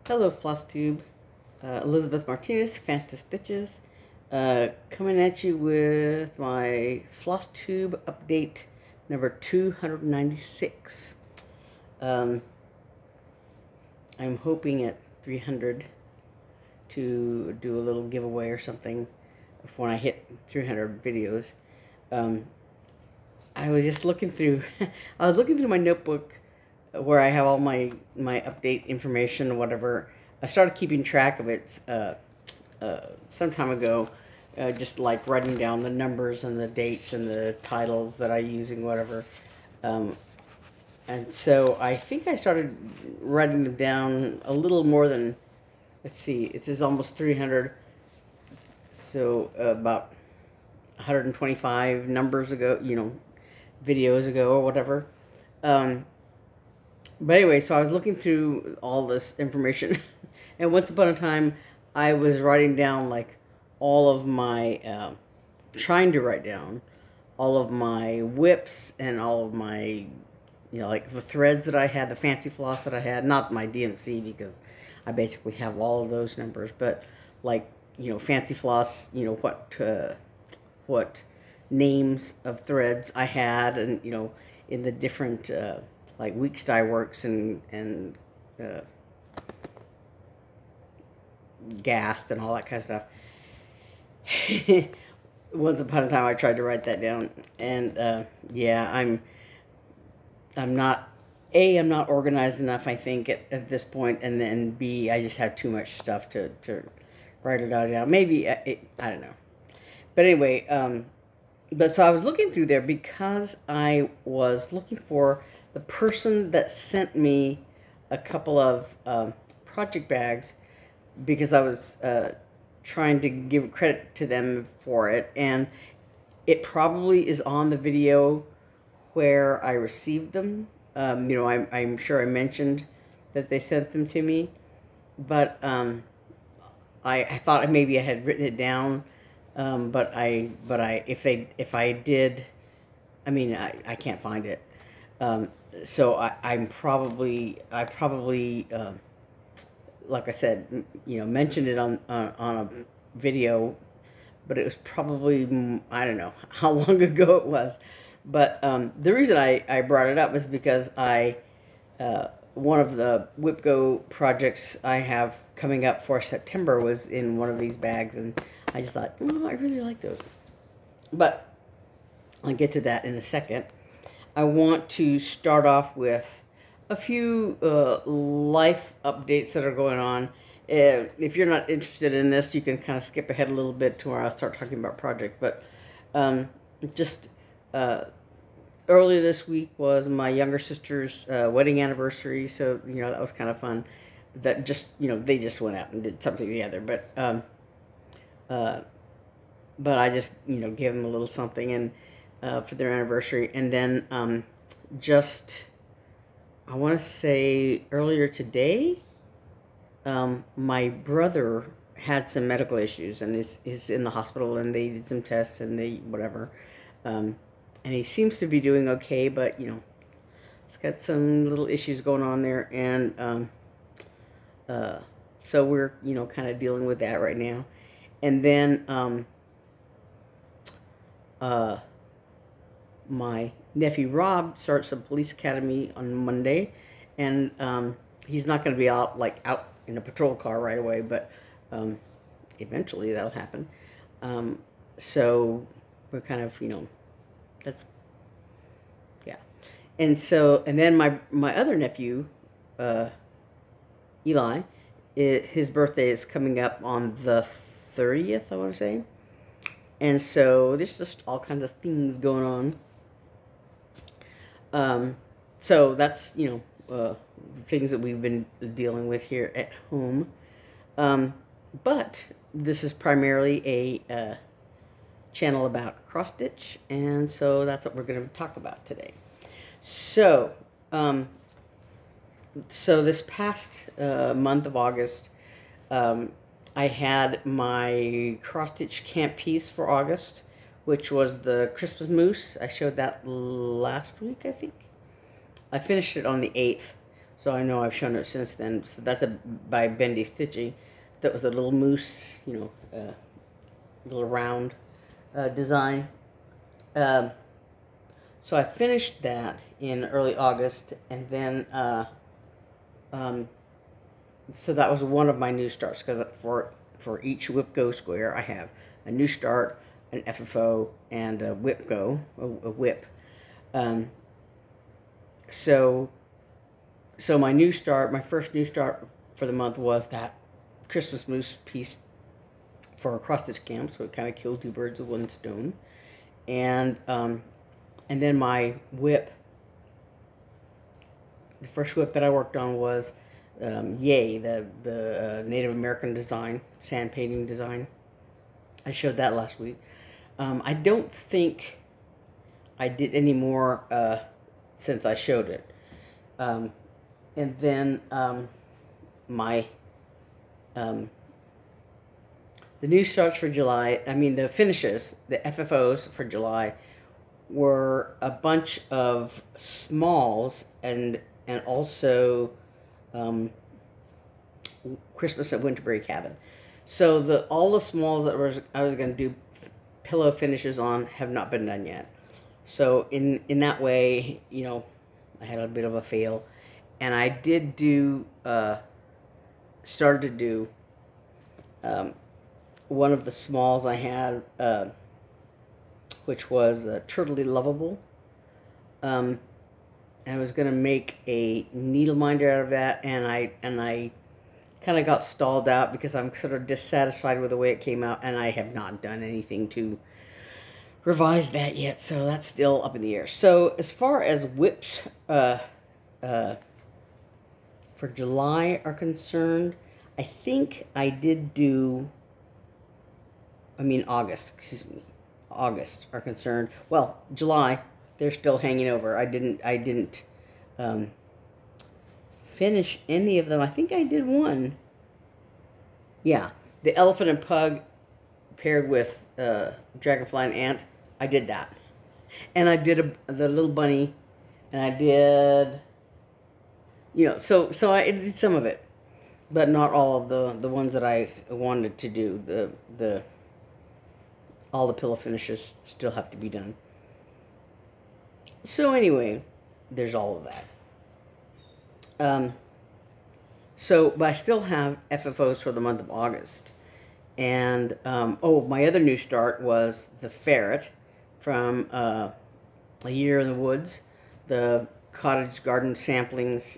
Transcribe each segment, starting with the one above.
Hello, Flosstube. Elizabeth Martinez, phantastitches, coming at you with my Flosstube update number 296. I'm hoping at 300 to do a little giveaway or something when I hit 300 videos. I was just looking through, I was looking through my notebook where I have all my update information or whatever. I started keeping track of it some time ago, just like writing down the numbers and the dates and the titles that I use and whatever. And so I think I started writing them down a little more than, let's see, it is almost 300, so about 125 numbers ago, videos ago or whatever. But anyway, so I was looking through all this information, and once upon a time, I was writing down like all of my, trying to write down all of my whips and all of my, like the threads that I had, the fancy floss that I had, not my DMC because I basically have all of those numbers, but like, fancy floss, what names of threads I had, and, in the different, like weak dye works and gassed and all that kind of stuff. Once upon a time, I tried to write that down, and yeah, I'm not organized enough, I think, at this point, and then B, I just have too much stuff to write it all down. Maybe I don't know, but anyway, but so I was looking through there because I was looking for the person that sent me a couple of project bags, because I was trying to give credit to them for it, and it probably is on the video where I received them. I'm sure I mentioned that they sent them to me, but I thought maybe I had written it down, but if I did, I can't find it. So I probably like I said, mentioned it on a video, but it was probably, I don't know how long ago it was. But the reason I brought it up is because one of the WIPGO projects I have coming up for September was in one of these bags, and I just thought, oh, I really like those. But I'll get to that in a second. I want to start off with a few life updates that are going on. If you're not interested in this, you can kind of skip ahead a little bit to where I'll start talking about project. But just earlier this week was my younger sister's wedding anniversary, so that was kind of fun. That just they just went out and did something together, but I just gave them a little something and for their anniversary, and then just I want to say earlier today, my brother had some medical issues and is in the hospital, and they did some tests and they whatever, and he seems to be doing okay, but it's got some little issues going on there, and so we're kind of dealing with that right now. And then my nephew Rob starts a police academy on Monday, and he's not going to be out in a patrol car right away, but eventually that'll happen. So we're kind of that's, yeah. And then my other nephew, Eli, his birthday is coming up on the 30th, I want to say. And so there's just all kinds of things going on. So that's, things that we've been dealing with here at home. But this is primarily a channel about cross stitch, and so that's what we're going to talk about today. So, this past month of August, I had my cross stitch camp piece for August, which was the Christmas moose. I showed that last week, I think. I finished it on the 8th, So I know I've shown it since then. So that's by Bendy Stitchy. That was a little moose, you know, little round design. So I finished that in early August, and then so that was one of my new starts, because for each WIPGO square I have a new start, an FFO, and a WIPGO, a WIP. So my new start, my first new start for the month was that Christmas moose piece for a cross-stitch camp, so it kind of killed two birds with one stone. And then my WIP, the first WIP that I worked on was Yay, the Native American design, sand painting design. I showed that last week. I don't think I did any more since I showed it. And then the new starts for July, I mean the finishes, the FFOs for July, were a bunch of smalls and also Christmas at Winterberry Cabin. So all the smalls that I was going to do pillow finishes on have not been done yet. So in that way, you know, I had a bit of a fail, and I did do started to do one of the smalls I had, which was Turtley Lovable. I was going to make a needle minder out of that, and I kind of got stalled out because I'm sort of dissatisfied with the way it came out, and I have not done anything to revise that yet, so that's still up in the air. So as far as whips for July are concerned, I think I did do, August, excuse me, August are concerned. Well, July, they're still hanging over. I didn't finish any of them. I think I did one. Yeah, the elephant and pug paired with dragonfly and ant. I did that, and I did the little bunny, and I did, you know, so I did some of it, but not all of the ones that I wanted to do. All the pillow finishes still have to be done. So anyway, there's all of that. But I still have FFOs for the month of August. And, my other new start was the Ferret from A Year in the Woods, the Cottage Garden Samplings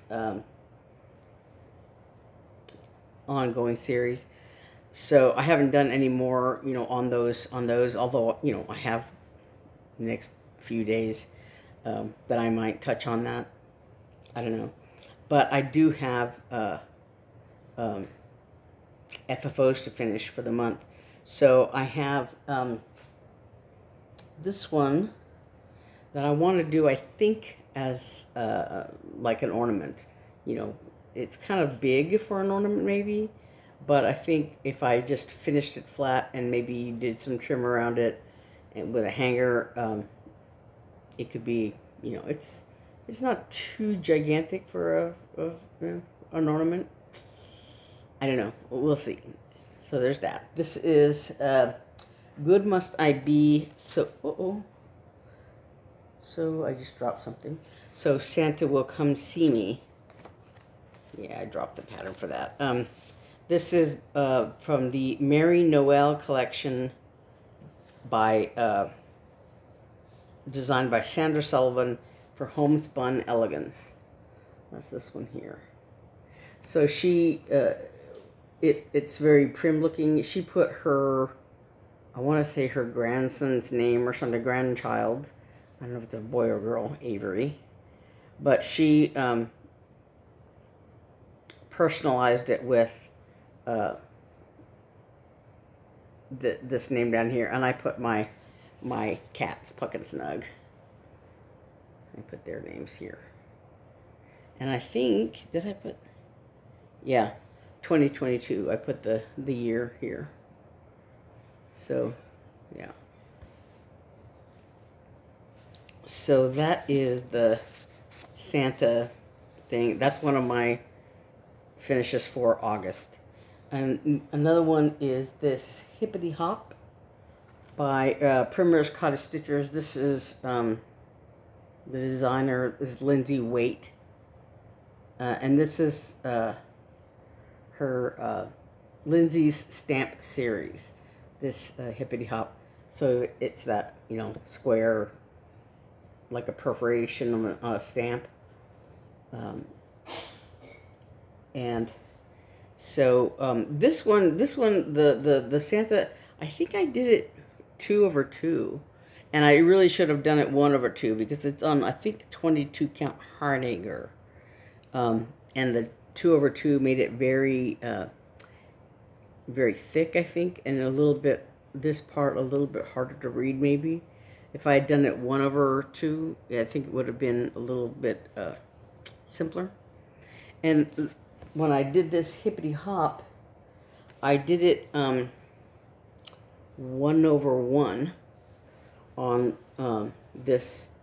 ongoing series. So I haven't done any more, you know, on those, although, you know, I have the next few days that I might touch on that. I don't know. But I do have FFOs to finish for the month. So I have this one that I want to do, I think, as like an ornament. You know, it's kind of big for an ornament maybe, but I think if I just finished it flat and maybe did some trim around it and with a hanger, it could be, you know, it's not too gigantic for an ornament. I don't know. We'll see. So there's that. This is Good Must I Be. So, So I just dropped something. So Santa Will Come See Me. Yeah, I dropped the pattern for that. This is from the Merry Noel collection by designed by Sandra Sullivan for Homespun Elegance. That's this one here. So she, it's very prim looking. She put her, I want to say her grandson's name or something, grandchild. I don't know if it's a boy or girl, Avery. But she personalized it with this name down here. And I put my cats, Puck and Snug. I put their names here. And I think, did I put, yeah, 2022. I put the year here. So, yeah. So that is the Santa thing. That's one of my finishes for August. And another one is this Hippity Hop by Primrose Cottage Stitchers. This is the designer is Lindsey Waite, and this is her Lindsey's stamp series. This Hippity Hop. So it's that, you know, square, like a perforation on a stamp. And so this one, the Santa, I think I did it 2/2, and I really should have done it 1/2 because it's on, I think, 22 count Hardanger, and the 2/2 made it very, very thick, I think, and a little bit, this part a little bit harder to read maybe. If I had done it 1/2, I think it would have been a little bit simpler. And when I did this Hippity Hop, I did it 1/1 on this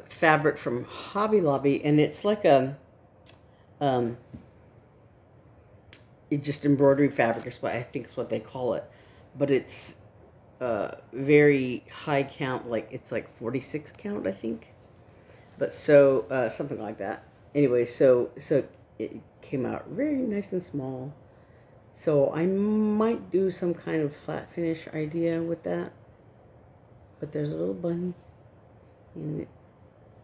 fabric from Hobby Lobby, and it's like a it's just embroidery fabric is what I think is what they call it, but it's very high count, like it's like 46 count, I think, but so something like that. Anyway, so it came out very nice and small. So I might do some kind of flat finish idea with that. But there's a little bunny in it.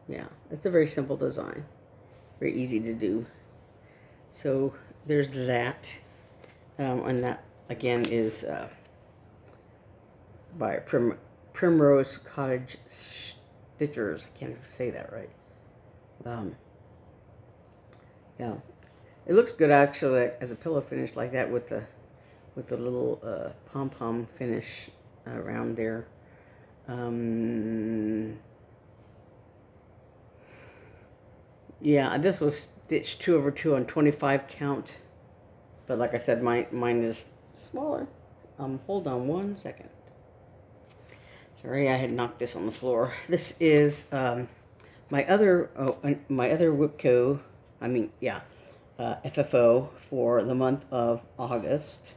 Yeah, it's a very simple design. Very easy to do. So there's that. And that, again, is by Primrose Cottage Stitchers. I can't even say that right. Yeah, it looks good actually as a pillow finish like that with the little pom-pom finish around there. Yeah, this was stitched 2/2 on 25 count, but like I said, mine is smaller. Hold on one second. Sorry, I had knocked this on the floor. This is my other WIPGO. I mean, yeah, FFO for the month of August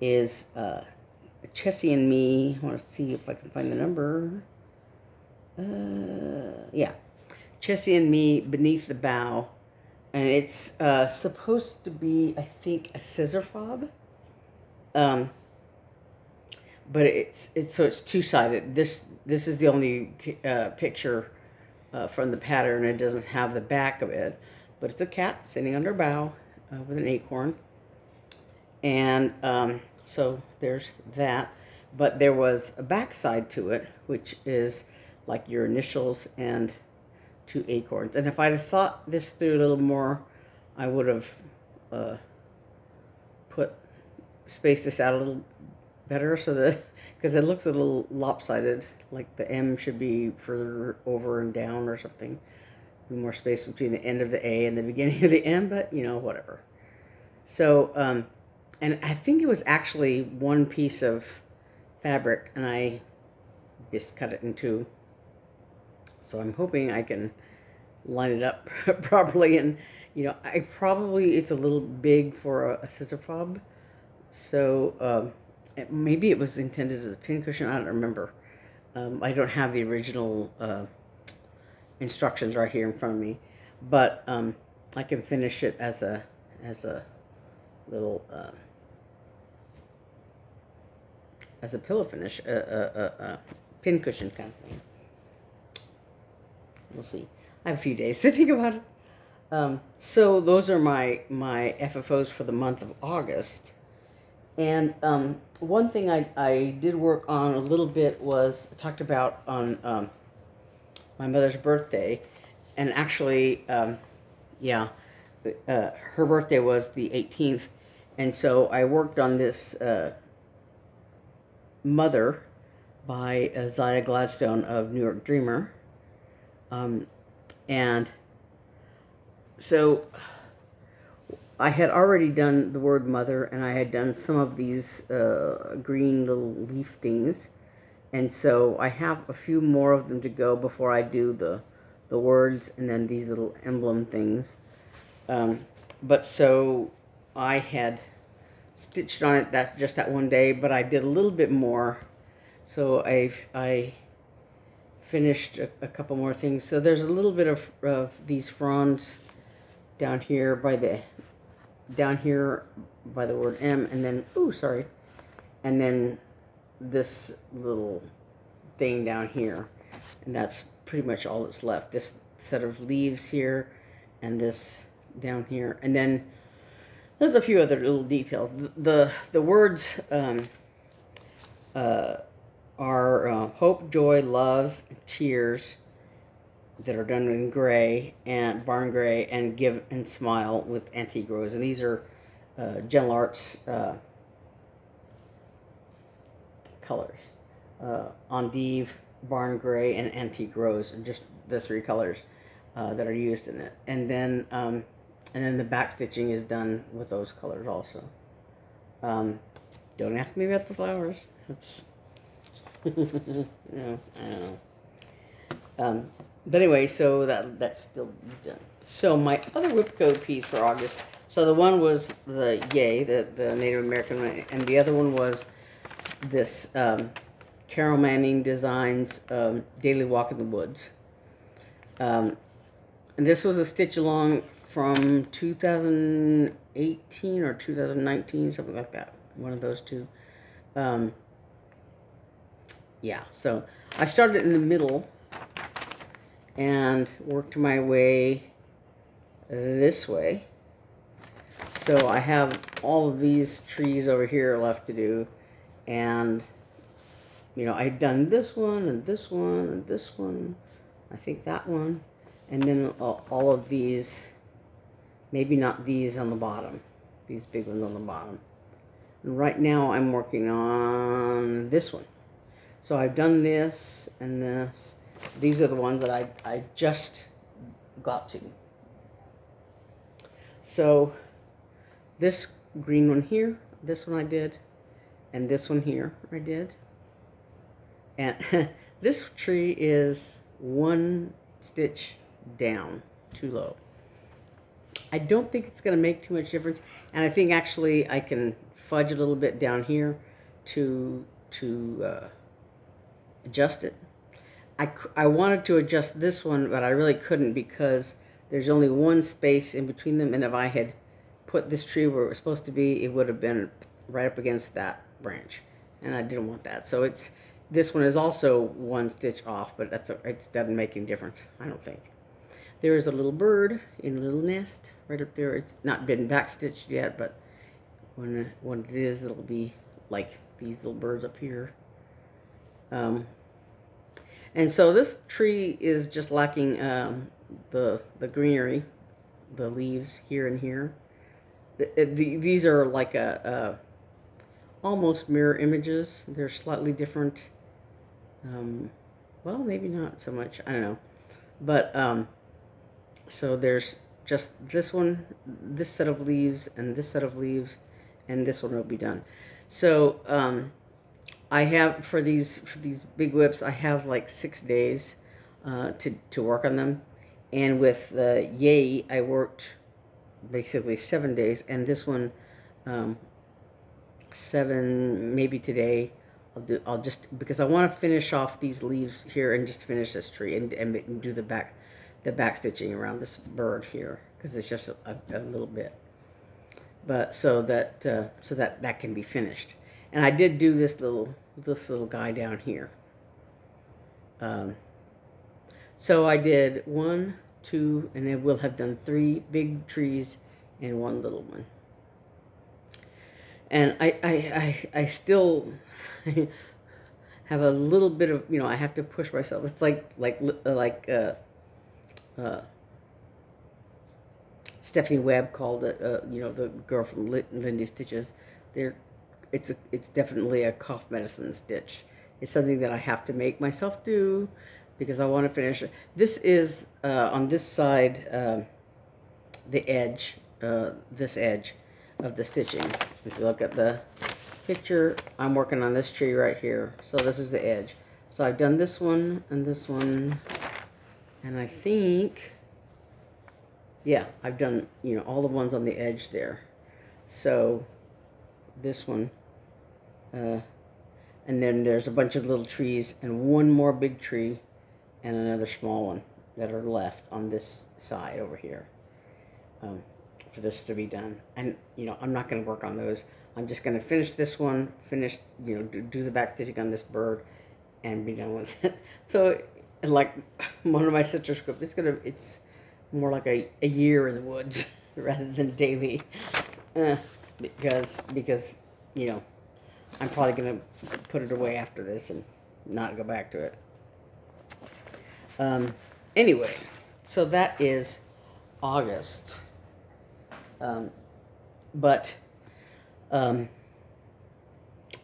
is Chessie and Me. I want to see if I can find the number. Yeah, Chessie and Me, Beneath the Bough, and it's supposed to be, I think, a scissor fob. But it's two-sided. This is the only picture from the pattern. It doesn't have the back of it, but it's a cat sitting under a bough with an acorn. And so there's that. But there was a back side to it, which is like your initials and 2 acorns. And if I'd have thought this through a little more, I would have spaced this out a little better, so that, because it looks a little lopsided, like the M should be further over and down or something. More space between the end of the A and the beginning of the M, but you know, whatever. So, and I think it was actually one piece of fabric, and I just cut it in 2. So I'm hoping I can line it up properly, and you know, it's a little big for a scissor fob, so maybe it was intended as a pincushion. I don't remember. I don't have the original instructions right here in front of me, but I can finish it as a little as a pillow finish, pincushion kind of thing. We'll see. I have a few days to think about it. So those are my FFOs for the month of August. And one thing I did work on a little bit was talked about on my mother's birthday. And actually, yeah, her birthday was the 18th. And so I worked on this Mother by Zaya Gladstone of New York Dreamer. And so I had already done the word mother, and I had done some of these green little leaf things, and so I have a few more of them to go before I do the words, and then these little emblem things. But so I had stitched on it just that one day, but I did a little bit more. So I finished a couple more things. So there's a little bit of these fronds down here by the word M, and then and then this little thing down here, and that's pretty much all that's left. This set of leaves here, and this down here, and then there's a few other little details. The words are hope, joy, love, tears, that are done in gray and barn gray, and give and smile with antique rose. And these are Gentle Arts colors. Endive, barn gray, and antique rose, and just the 3 colors that are used in it. And then the back stitching is done with those colors also. Don't ask me about the flowers. It's no, I don't know. But anyway, so that's still done. So my other WIPGO piece for August, so the one was the the Native American one, and the other one was this Carol Manning Designs Daily Walk in the Woods. And this was a stitch along from 2018 or 2019, something like that. One of those two. Yeah, so I started in the middle and worked my way this way. So I have all of these trees over here left to do, and you know, I've done this one and this one and this one, I think that one, and then all of these, maybe not these on the bottom, these big ones on the bottom. And right now I'm working on this one. So I've done this and this. These are the ones that I just got to. So this green one here, this one I did, and this one here I did. And this tree is 1 stitch down, too low. I don't think it's going to make too much difference, and I think actually I can fudge a little bit down here to adjust it. I wanted to adjust this one, but I really couldn't because there's only 1 space in between them, and if I had put this tree where it was supposed to be, it would have been right up against that branch, and I didn't want that. So this one is also 1 stitch off, but it doesn't make any difference, I don't think. There is a little bird in a little nest right up there. It's not been back stitched yet, but when it is, it'll be like these little birds up here. And so this tree is just lacking the greenery, the leaves here and here. These are like almost mirror images. They're slightly different. Well, maybe not so much. I don't know. But so there's just this one, this set of leaves, and this set of leaves, and this one will be done. So I have for these big whips, I have like 6 days to work on them, and with the Yay I worked basically 7 days, and this one 7, maybe today. I'll just because I want to finish off these leaves here and just finish this tree and do the back stitching around this bird here, because it's just a little bit, but so that can be finished. And I did do this little guy down here. So I did 1, 2, and I will have done 3 big trees and 1 little one. And I still have a little bit of, you know, I have to push myself. It's like Stephanie Webb called it, you know, the girl from Lindsey Stitches. It's definitely a cough medicine stitch. It's something that I have to make myself do because I want to finish it. This is on this side, the edge, this edge of the stitching. If you look at the picture, I'm working on this tree right here. So this is the edge. So I've done this one and this one And I think, yeah, I've done, you know, all the ones on the edge there. So this one, and then there's a bunch of little trees and one more big tree and another small one that are left on this side over here, for this to be done. And, you know, I'm not going to work on those. I'm just going to finish this one, you know, do the back stitching on this bird and be done with it. So, like one of my citrus script, it's more like a year in the woods rather than daily, because, you know, I'm probably going to put it away after this and not go back to it. Anyway, so that is August. But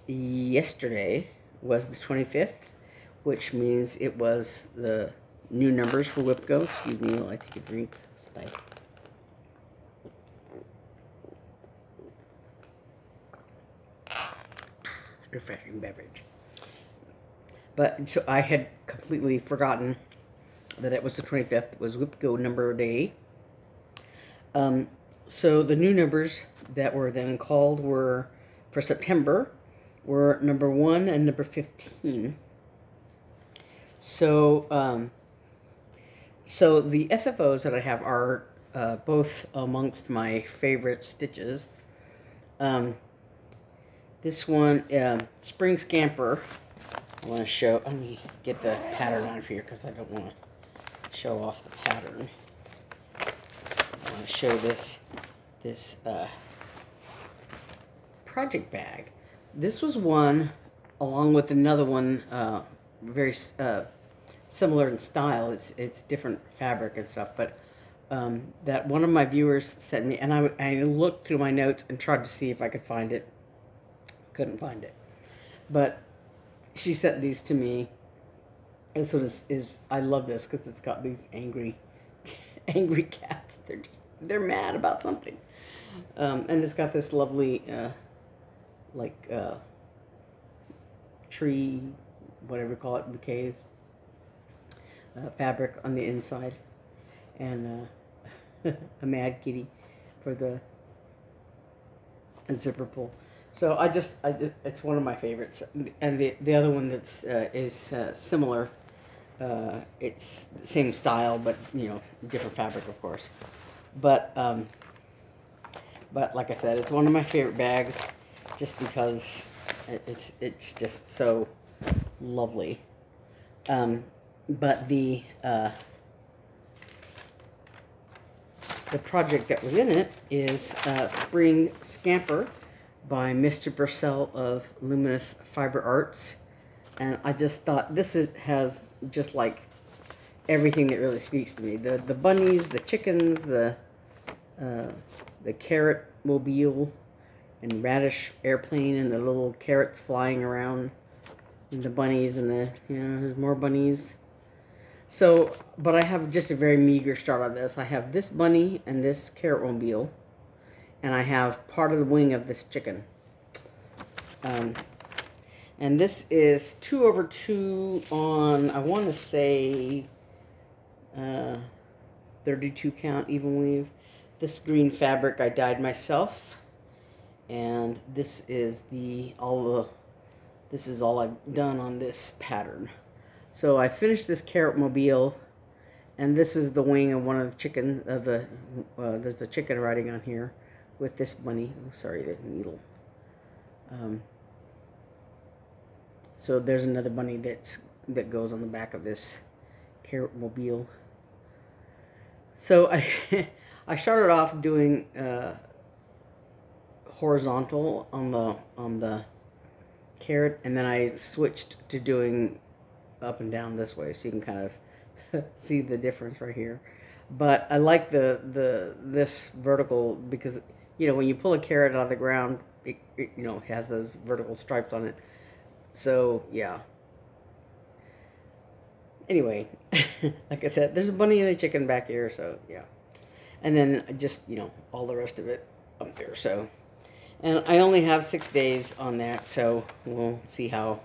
yesterday was the 25th, which means it was the new numbers for WIPGO. Excuse me while I take a drink. Refreshing beverage. But so I had completely forgotten that it was the 25th. It was WIPGO number day. So the new numbers that were then called were, for September, were number 1 and number 15. So, so the FFOs that I have are both amongst my favorite stitches. This one, Spring Scamper, I want to show, let me get the pattern on here because I don't want to show off the pattern. I want to show this project bag. This was one, along with another one, very similar in style. It's different fabric and stuff, but that one of my viewers sent me, and I looked through my notes and tried to see if I could find it. Couldn't find it, but she sent these to me, and so this is, I love this because it's got these angry cats. They're mad about something, and it's got this lovely tree, whatever you call it, bouquets, fabric on the inside, and a mad kitty for the zipper pull. So it's one of my favorites, and the other one that's is similar. It's the same style, but you know, different fabric, of course. But like I said, it's one of my favorite bags, just because it's just so lovely. But the project that was in it is Spring Scamper by Mr. Pursel of Luminous Fiber Arts, and I just thought this has just like everything that really speaks to me. The bunnies, the chickens, the carrot mobile and radish airplane, and the little carrots flying around, and the bunnies, and there's more bunnies. So, but I have just a very meager start on this. I have this bunny and this carrot mobile, and I have part of the wing of this chicken. And this is 2/2 on, I want to say, 32 count even weave. This green fabric I dyed myself, and this is this is all I've done on this pattern. So I finished this carrot mobile, and this is the wing of one of the chicken of the. There's a chicken riding on here with this bunny. Oh, sorry, the needle. So there's another bunny that goes on the back of this carrot mobile. So I started off doing horizontal on the carrot, and then I switched to doing up and down this way, so you can kind of see the difference right here. But I like this vertical because, you know, when you pull a carrot out of the ground, it you know, has those vertical stripes on it. So yeah. Anyway, like I said, there's a bunny and a chicken back here, so yeah. And then just, you know, all the rest of it up there. So, and I only have 6 days on that, so we'll see how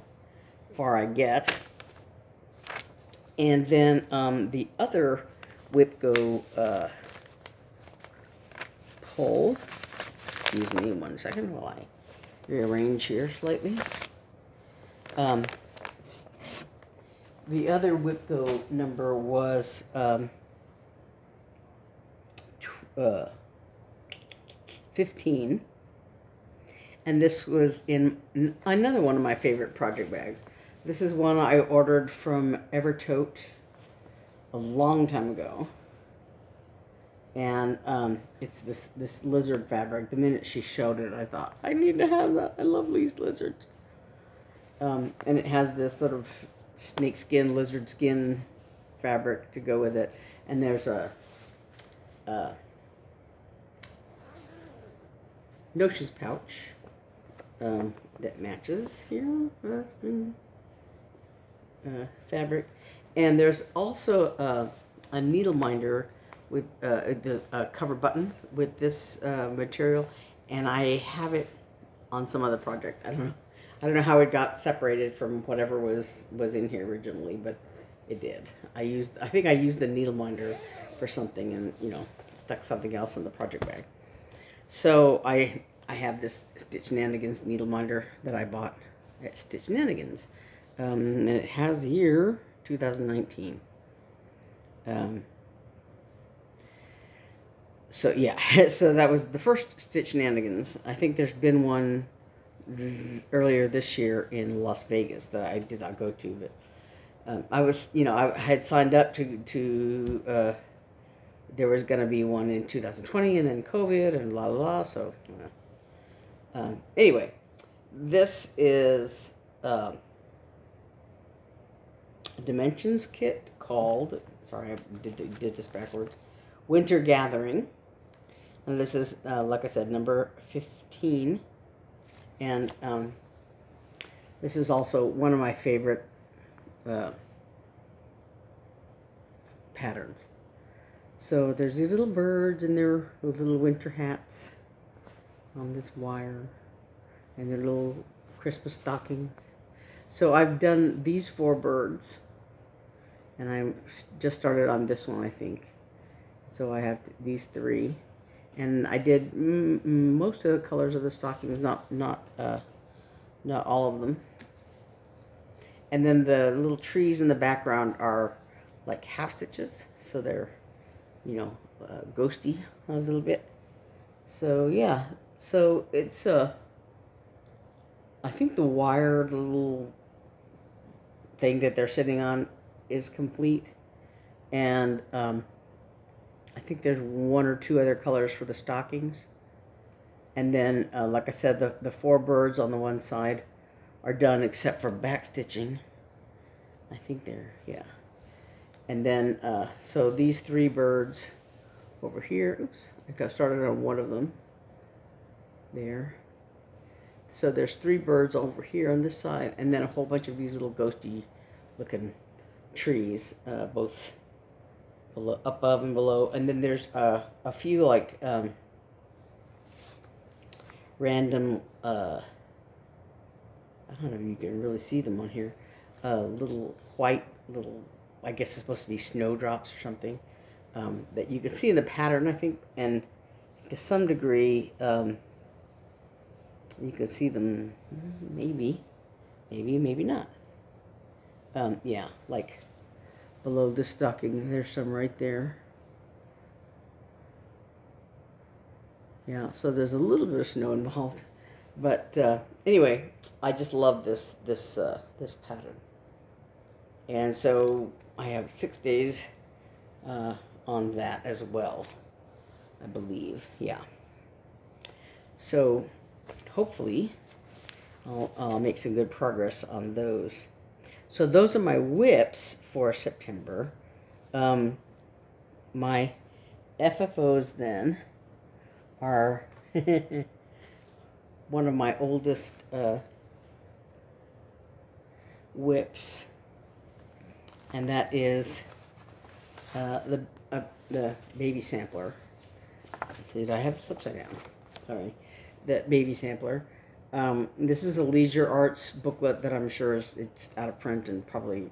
far I get. And then the other WIPGO pull, excuse me 1 second while I rearrange here slightly. The other WIPGO number was 15. And this was in another one of my favorite project bags. This is one I ordered from Evertote a long time ago. And it's this lizard fabric. The minute she showed it, I thought, I need to have that. I love these lizards. And it has this sort of snake skin, lizard skin fabric to go with it. And there's a no-shoes pouch that matches here. That's been fabric. And there's also a needle minder with the cover button with this material, and I have it on some other project. I don't know how it got separated from whatever was in here originally, but it did. I think I used the needle minder for something, and stuck something else in the project bag. So I have this Stitchnanigans needle minder that I bought at Stitchnanigans, and it has the year 2019. So yeah, so that was the first Stitchnanigans. I think there's been one earlier this year in Las Vegas that I did not go to, but I was, I had signed up to there was going to be one in 2020, and then COVID and la la la. So anyway, this is a Dimensions kit called, sorry, I did this backwards, Winter Gathering. And this is, like I said, number 15. And this is also one of my favorite patterns. So there's these little birds and their little winter hats on this wire, and their little Christmas stockings. So I've done these 4 birds, and I just started on this one, I think. So I have these 3, and I did most of the colors of the stockings, not all of them. And then the little trees in the background are like half stitches, so they're ghosty a little bit. So yeah, so it's I think the wire, the little thing that they're sitting on, is complete, and I think there's 1 or 2 other colors for the stockings. And then, like I said, the 4 birds on the one side are done except for back stitching. I think they're, yeah. And then, so these 3 birds over here, oops, I got started on one of them. There. So there's 3 birds over here on this side, and then a whole bunch of these little ghosty looking trees, both below, above and below. And then there's a few like random, I don't know if you can really see them on here, little white, I guess it's supposed to be snowdrops or something, that you can see in the pattern, I think, and to some degree, you can see them, maybe not. Yeah, like below this stocking, there's some right there. Yeah, so there's a little bit of snow involved, but anyway, I just love this pattern, and so I have 6 days on that as well, I believe. Yeah. So hopefully I'll make some good progress on those. So those are my whips for September. My FFOs then are one of my oldest whips, and that is the baby sampler. Did I have this upside down? Sorry. The baby sampler. This is a Leisure Arts booklet that I'm sure it's out of print and probably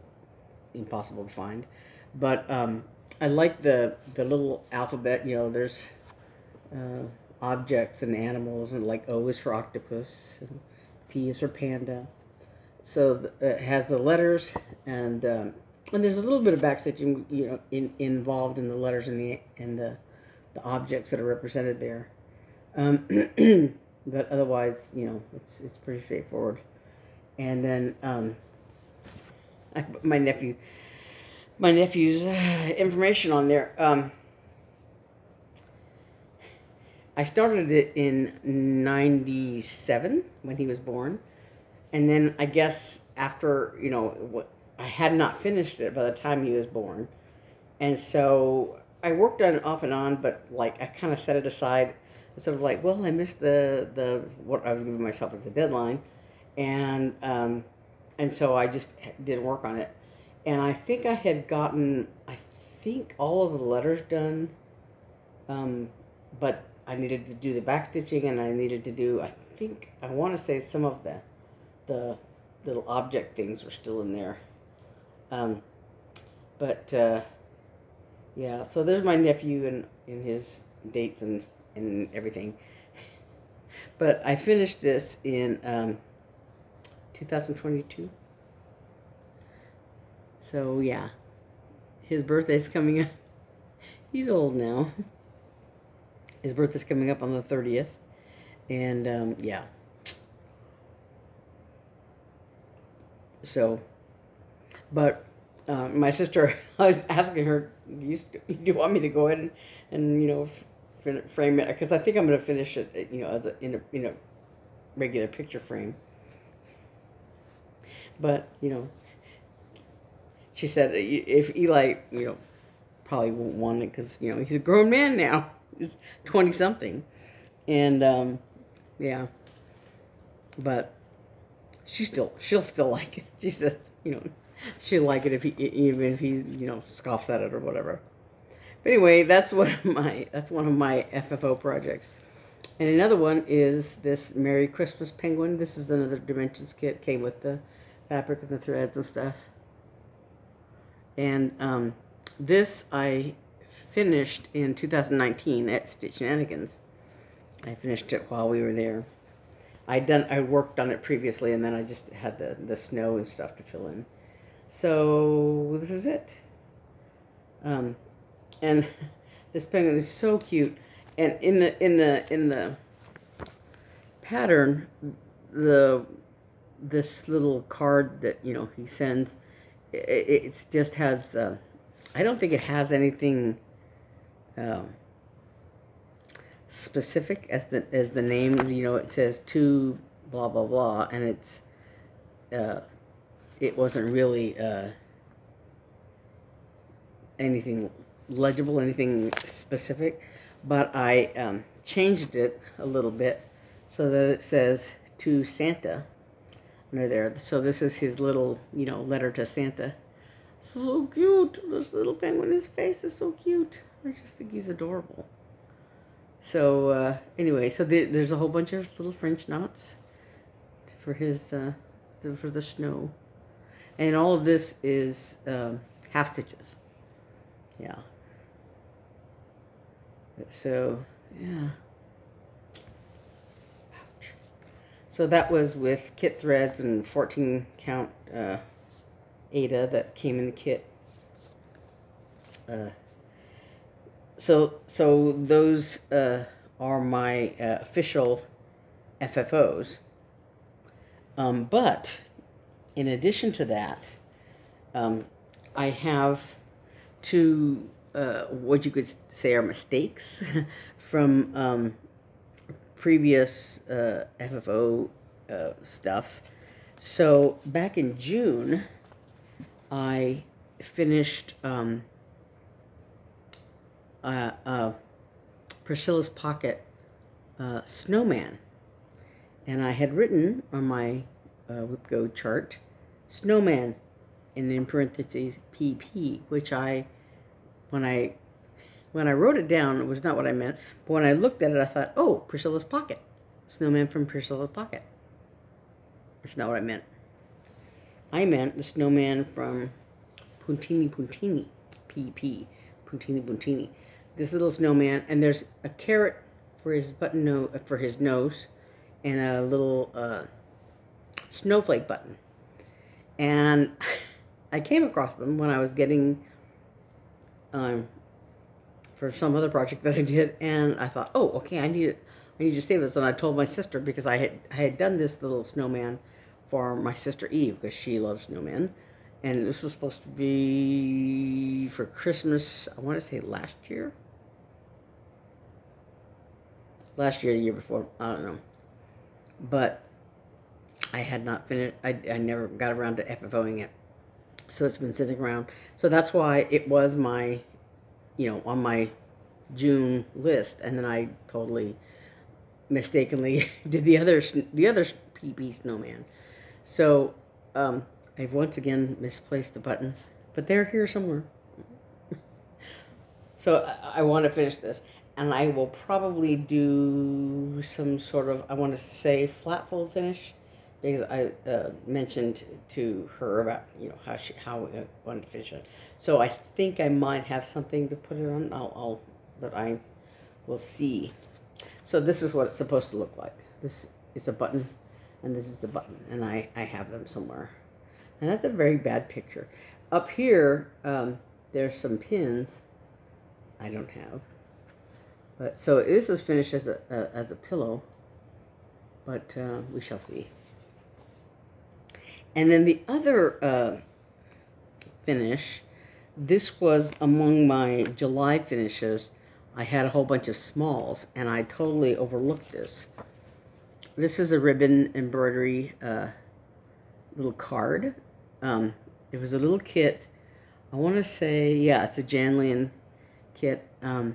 impossible to find. But I like the little alphabet. You know, there's objects and animals, and like O is for octopus, and P is for panda. So it has the letters, and there's a little bit of backstitching, you know, involved in the letters and the objects that are represented there. But otherwise, you know, it's pretty straightforward. And then I put my nephew's information on there. I started it in '97 when he was born, and then I guess after, you know, I had not finished it by the time he was born, and so I worked on it off and on, but like I kind of set it aside. Sort of like, well, I missed the what I was giving myself as a deadline, and so I just didn't work on it. And I think I had gotten, I think, all of the letters done, but I needed to do the backstitching, and I needed to do, I think, I want to say some of the little object things were still in there. Yeah, so there's my nephew and his dates and everything. But I finished this in 2022. So yeah, his birthday's coming up. He's old now. His birthday's coming up on the 30th. And yeah. So, but my sister, I was asking her, do you want me to go ahead and you know, frame it, because I think I'm going to finish it, you know, as in a regular picture frame. But you know, she said if Eli, you know, probably won't want it because, you know, he's a grown man now. He's 20 something, and yeah. But she'll still like it. She says, you know, she'll like it even if he, you know, scoffs at it or whatever. But anyway, that's one of my FFO projects. And another one is this Merry Christmas penguin. This is another Dimensions kit. Came with the fabric and the threads and stuff. And this I finished in 2019 at Stitch and Elegance. I finished it while we were there. I worked on it previously, and then I just had the snow and stuff to fill in. So this is it. And this penguin is so cute. And in the pattern, this little card that, you know, he sends, it just has. I don't think it has anything specific as the name. You know, it says to blah blah blah, and it's it wasn't really anything legible, anything specific, but I changed it a little bit so that it says to Santa under there. So this is his little, you know, letter to Santa. So cute. This little penguin, his face is so cute. I just think he's adorable. So anyway, so there's a whole bunch of little French knots for his for the snow, and all of this is half stitches. Yeah. So yeah. Ouch. So that was with kit threads and 14 count Ada that came in the kit. So those are my official FFOs. But in addition to that, I have two what you could say are mistakes from previous FFO stuff. So back in June, I finished Priscilla's Pocket Snowman, and I had written on my WIPGO chart Snowman, and in parentheses PP, which when I wrote it down, it was not what I meant, but when I looked at it, I thought, oh, Priscilla's Pocket, Snowman from Priscilla's Pocket, which is not what I meant. I meant the snowman from Puntini, PP, Puntini. This little snowman, and there's a carrot for his for his nose, and a little snowflake button. And I came across them when I was getting for some other project that I did, and I thought, oh, okay, I need to save this. And I told my sister, because I had done this little snowman for my sister Eve, because she loves snowmen, and this was supposed to be for Christmas. I want to say last year, the year before, I don't know, but I had not finished. I never got around to FFOing it, so it's been sitting around. So that's why it was my, on my June list, and then I totally mistakenly did the other PP snowman. So I've once again misplaced the buttons, but they're here somewhere. So I want to finish this, and I will probably do some sort of, I want to say, flat fold finish, because I mentioned to her about how we wanted to finish it. So I think I might have something to put it on. But I will see. So this is what it's supposed to look like. This is a button, and this is a button, and I have them somewhere. And that's a very bad picture. Up here, there's some pins I don't have. But so this is finished as a pillow, but we shall see. And then the other finish, this was among my July finishes. I had a whole bunch of smalls, and I totally overlooked this. This is a ribbon embroidery little card. It was a little kit. I want to say, yeah, it's a Janlian kit. I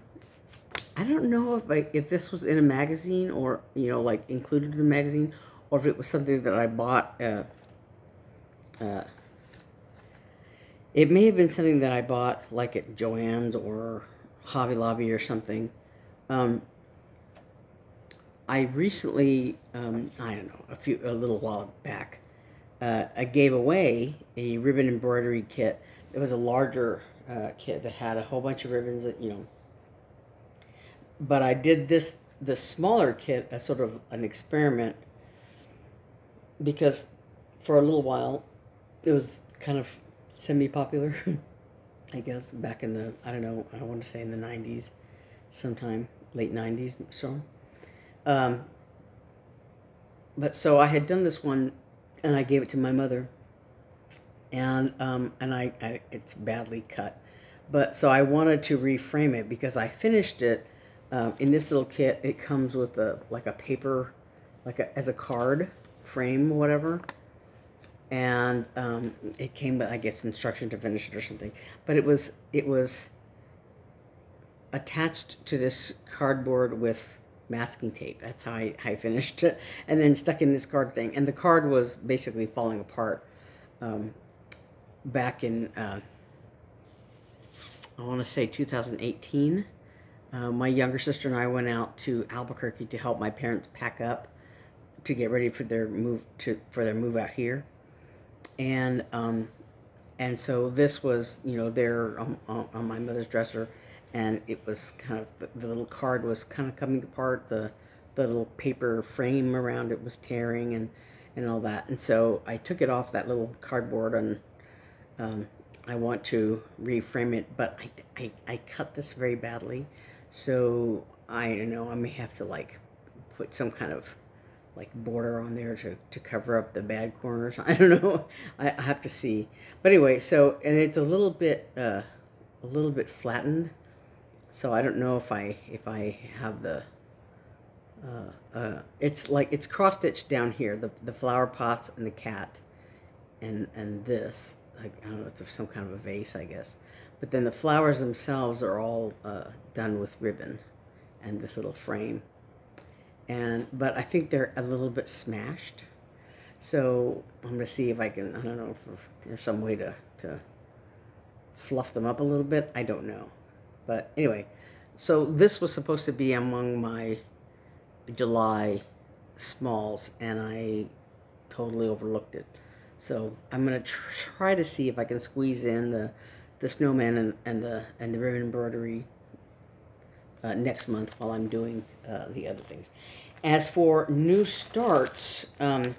don't know if this was in a magazine, or like included in a magazine, or if it was something that I bought. It may have been something that I bought like at Joann's or Hobby Lobby or something. I recently, I don't know, a little while back, I gave away a ribbon embroidery kit. It was a larger kit that had a whole bunch of ribbons that, but I did the smaller kit as sort of an experiment, because for a little while it was kind of semi-popular, I guess, back in the, I don't know, I want to say in the 90s, sometime, late 90s, so. But so I had done this one, and I gave it to my mother, and I it's badly cut. But so I wanted to reframe it, because I finished it in this little kit. It comes with like a paper, as a card frame or whatever. And it came with, I guess, instruction to finish it or something. But it was attached to this cardboard with masking tape. That's how I finished it. And then stuck in this card thing. And the card was basically falling apart back in, I want to say 2018. My younger sister and I went out to Albuquerque to help my parents pack up to get ready for their move out here. And so this was, there on my mother's dresser, and it was kind of, the little card was kind of coming apart, the little paper frame around it was tearing, and all that. And so I took it off that little cardboard, and I want to reframe it, but I cut this very badly, so I don't know, I may have to put some kind of border on there to cover up the bad corners. I don't know. I have to see. But anyway, so, and it's a little bit flattened. So I don't know if I have the it's cross stitched down here, the flower pots and the cat, and this, I don't know, it's some kind of a vase, I guess. But then the flowers themselves are all done with ribbon and this little frame. But I think they're a little bit smashed. So I'm going to see if I can, I don't know if there's some way to fluff them up a little bit. I don't know. But anyway, so this was supposed to be among my July smalls, and I totally overlooked it. So I'm gonna try to see if I can squeeze in the snowman and the ribbon embroidery next month while I'm doing the other things. As for new starts, I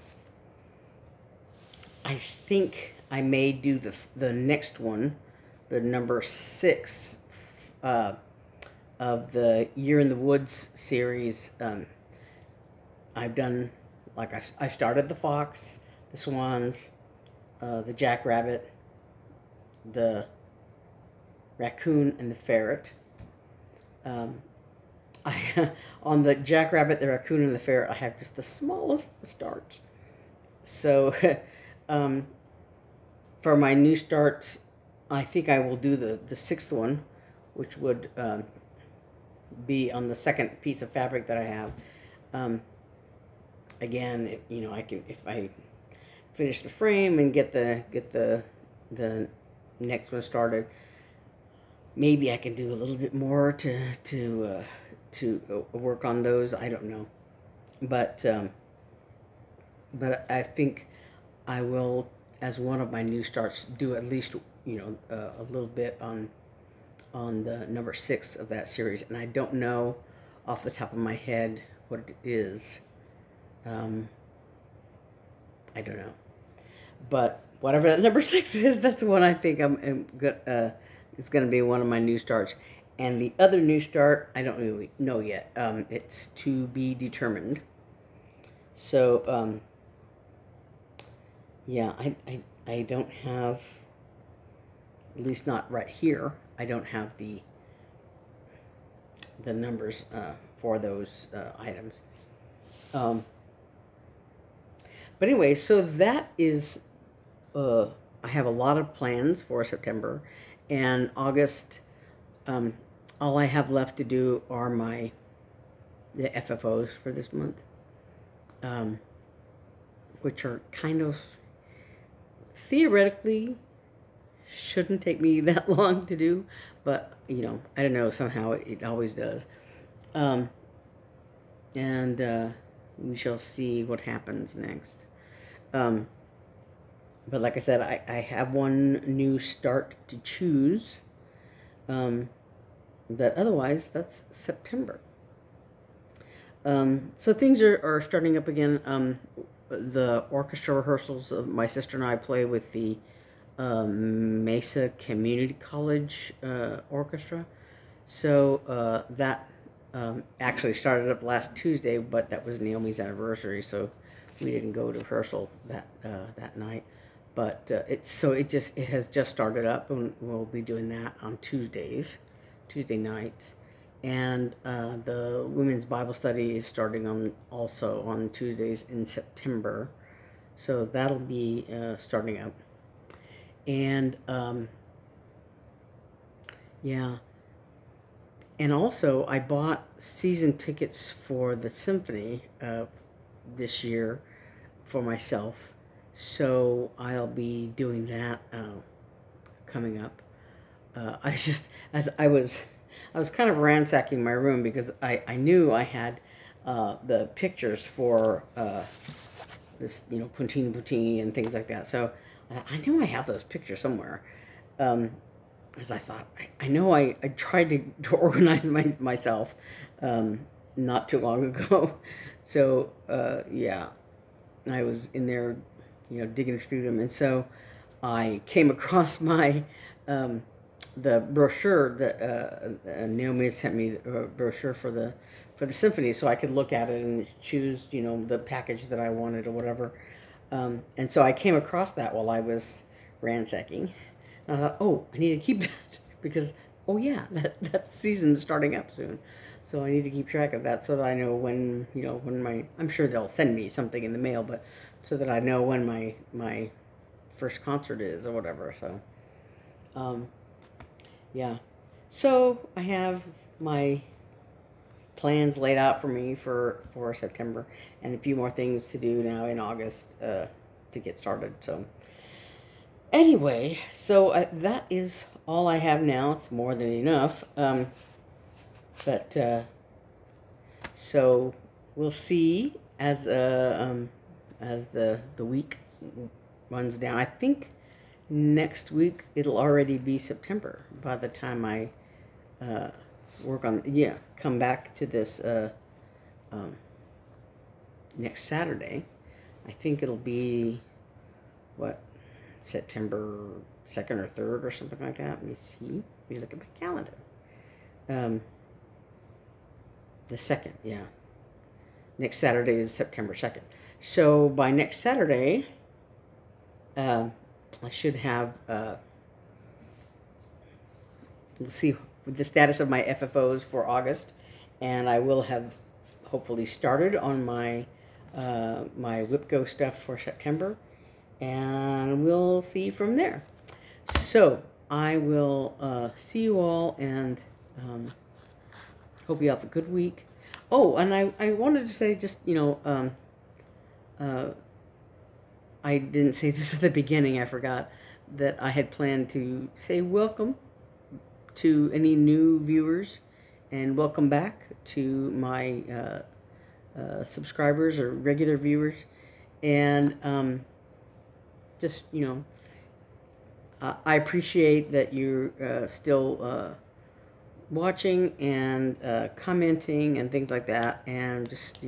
think I may do the next one, the number 6 of the Year in the Woods series. I've done, like, I started the fox, the swans, the jackrabbit, the raccoon, and the ferret. On the jackrabbit, the raccoon, and the ferret, I have just the smallest start. So for my new starts, I think I will do the 6th one, which would be on the second piece of fabric that I have. Again, you know, if I finish the frame and get the next one started, maybe I can do a little bit more to work on those. I don't know, but I think I will, as one of my new starts, do at least, you know, a little bit on the number 6 of that series, and I don't know off the top of my head what it is. I don't know, but whatever that number 6 is, that's the one I think I'm good. It's going to be one of my new starts, and the other new start I don't really know yet. It's to be determined. So yeah, I don't have, at least not right here, I don't have the numbers for those items. But anyway, so that is, I have a lot of plans for September and August. All I have left to do are the FFOs for this month, which are kind of, theoretically, shouldn't take me that long to do, but, you know, I don't know, somehow it always does. And we shall see what happens next. But like I said, I have one new start to choose, but otherwise that's September. So things are starting up again. The orchestra rehearsals, my sister and I play with the Mesa Community College Orchestra. So that actually started up last Tuesday, but that was Naomi's anniversary, so we didn't go to rehearsal that night. But it has just started up, and we'll be doing that on Tuesday nights. And the women's Bible study is starting also on Tuesdays in September, so that'll be starting up. And yeah, and also I bought season tickets for the symphony this year for myself, so I'll be doing that coming up. I was kind of ransacking my room because I knew I had the pictures for this, you know, puntini and things like that. So I knew I have those pictures somewhere. As I thought, I know I tried to organize myself not too long ago. So yeah, I was in there, you know, digging through them, and so I came across my the brochure that Naomi sent me, the brochure for the symphony, so I could look at it and choose, you know, the package that I wanted or whatever. And so I came across that while I was ransacking, and I thought, oh, I need to keep that because, oh yeah, that season's starting up soon, so I need to keep track of that so that I know when, you know, when I'm sure they'll send me something in the mail, but so that I know when my first concert is or whatever. So yeah, so I have my plans laid out for me for September, and a few more things to do now in August to get started. So anyway, so that is all I have now. It's more than enough. But so we'll see as the week runs down. I think next week it'll already be September by the time I work on, come back to this next Saturday. I think it'll be, what, September 2nd or 3rd or something like that. Let me see. Let me look at my calendar. The 2nd, yeah. Next Saturday is September 2nd. So by next Saturday, I should have, we'll see the status of my FFOs for August, and I will have hopefully started on my my WIPGO stuff for September, and we'll see from there. So I will see you all, and hope you have a good week. Oh, and I wanted to say, just, I didn't say this at the beginning. I forgot that I had planned to say welcome to any new viewers, and welcome back to my subscribers or regular viewers. And just, I appreciate that you're still watching and commenting and things like that, and just,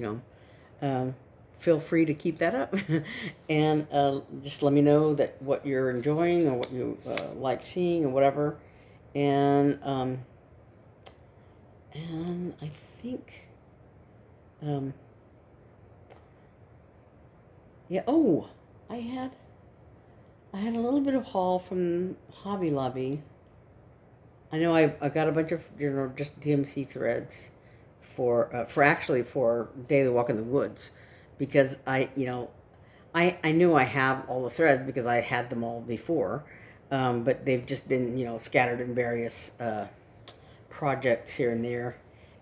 feel free to keep that up. And just let me know that what you're enjoying or what you like seeing or whatever. And I think I had a little bit of haul from Hobby Lobby. I know I got a bunch of, just DMC threads for Daily Walk in the Woods, because I knew I have all the threads because I had them all before, but they've just been, scattered in various projects here and there,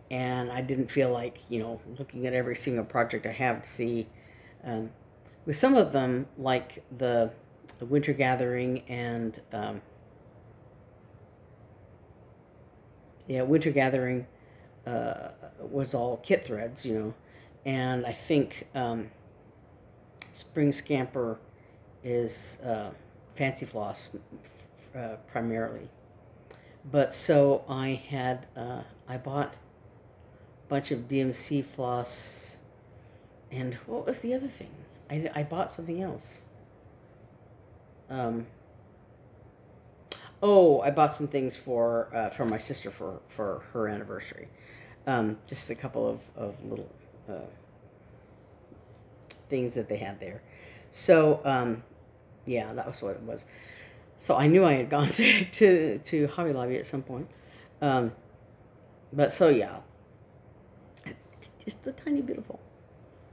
and I didn't feel like, looking at every single project I have to see. With some of them, like the Winter Gathering and Winter Gathering was all kit threads, and I think Spring Scamper is fancy floss primarily. But so I had I bought a bunch of DMC floss, and what was the other thing? I bought something else. I bought some things for my sister for her anniversary. Just a couple of little things that they had there. So that was what it was. So I knew I had gone to Hobby Lobby at some point. But so it's just a tiny bit of haul,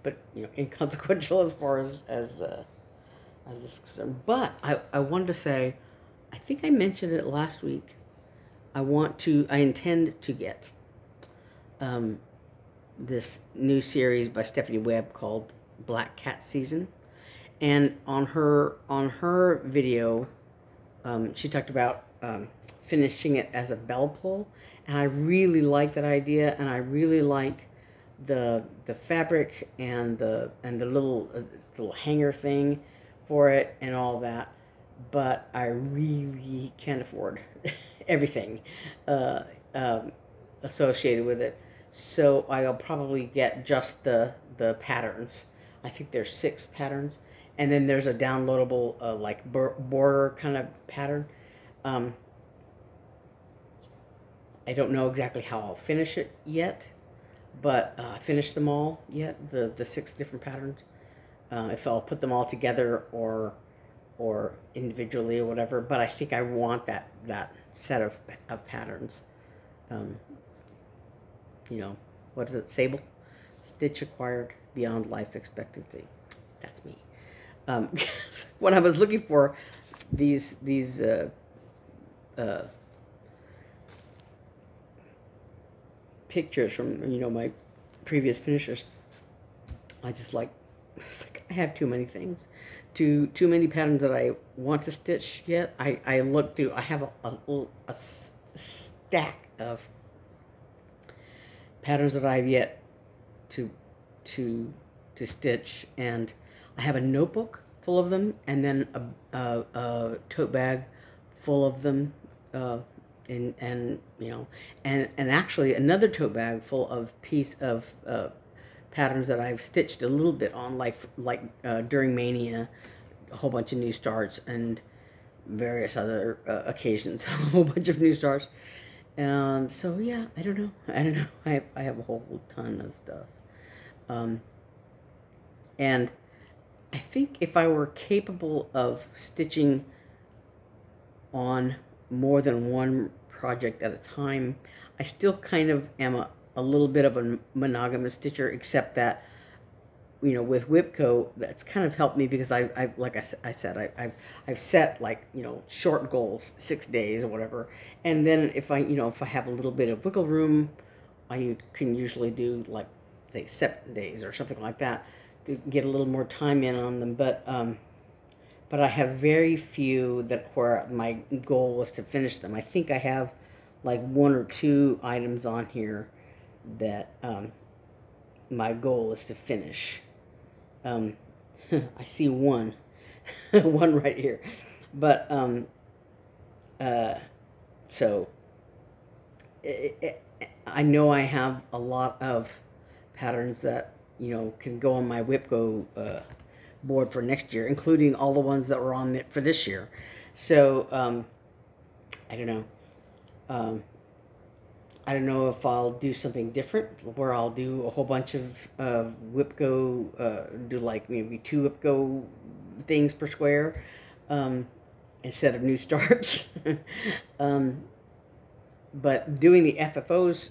but inconsequential as far as this is concerned. But I wanted to say, I think I mentioned it last week. I intend to get this new series by Stephanie Webb called Black Cat Season, and on her video, she talked about finishing it as a bell pull, and I really like that idea, and I really like the fabric and the little hanger thing for it and all that, but I really can't afford everything associated with it, so I'll probably get just the patterns. I think there's 6 patterns, and then there's a downloadable like border kind of pattern. I don't know exactly how I'll finish it yet, but I finished them all yet, the 6 different patterns. If I'll put them all together or individually or whatever, but I think I want that set of patterns. What is it? Sable? Stitch acquired beyond life expectancy. That's me. When I was looking for these pictures from my previous finishers, I just I have too many things, too many patterns that I want to stitch yet. I looked through. I have a stack of patterns that I have yet to stitch, and I have a notebook full of them, and then a tote bag full of them, and you know, and actually another tote bag full of patterns that I've stitched a little bit on, like during Mania, a whole bunch of new starts and various other occasions, a whole bunch of new starts. So yeah, I don't know. I have a whole ton of stuff. And I think if I were capable of stitching on more than one project at a time, I still kind of am a little bit of a monogamous stitcher, except that, you know, with WIPGO, that's kind of helped me because I like I said, I've set, like, you know, short goals, 6 days or whatever. And then if I have a little bit of wiggle room, I can usually do, like, say 7 days or something like that to get a little more time in on them. But I have very few that where my goal was to finish them. I think I have like 1 or 2 items on here that my goal is to finish. I see one, one right here, but so I know I have a lot of patterns that, you know, can go on my WIPGO board for next year, including all the ones that were on it for this year. So I don't know. I don't know if I'll do something different, where I'll do a whole bunch of WIPGO, do like maybe 2 WIPGO things per square, instead of new starts. But doing the FFOs,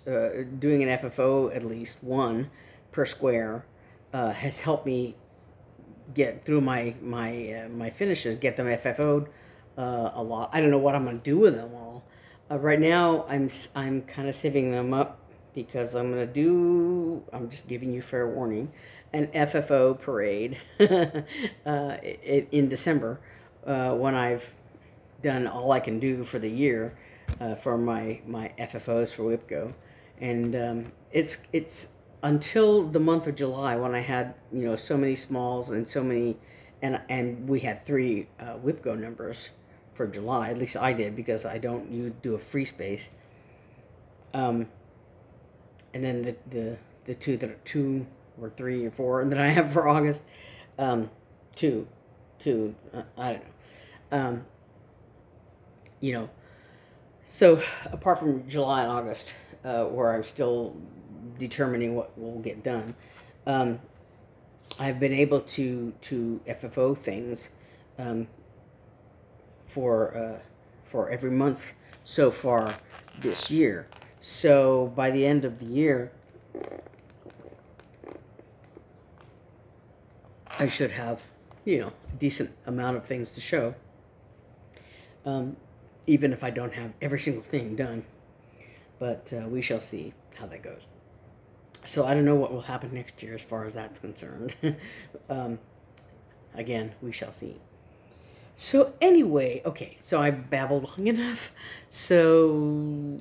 doing an FFO at least 1 per square, has helped me get through my finishes, get them FFO'd a lot. I don't know what I'm going to do with them all. Right now, I'm kind of saving them up because I'm just giving you fair warning, an FFO parade in December, when I've done all I can do for the year for my FFOs for WIPGO. And it's until the month of July, when I had, you know, so many smalls and so many, and we had 3 WIPGO numbers for July. At least I did, because I don't do a free space. And then the 2 that are 2 or 3 or 4 and that I have for August, 2, I don't know. You know, so apart from July and August, where I'm still determining what will get done, I've been able to FFO things for every month so far this year. So by the end of the year, I should have, you know, a decent amount of things to show, even if I don't have every single thing done. But we shall see how that goes. So I don't know what will happen next year as far as that's concerned. Again, we shall see. So anyway, okay, so I babbled long enough. So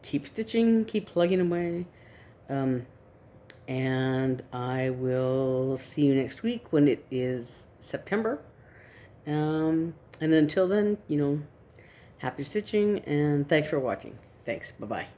keep stitching, keep plugging away. And I will see you next week when it is September. And until then, you know, happy stitching, and thanks for watching. Thanks. Bye-bye.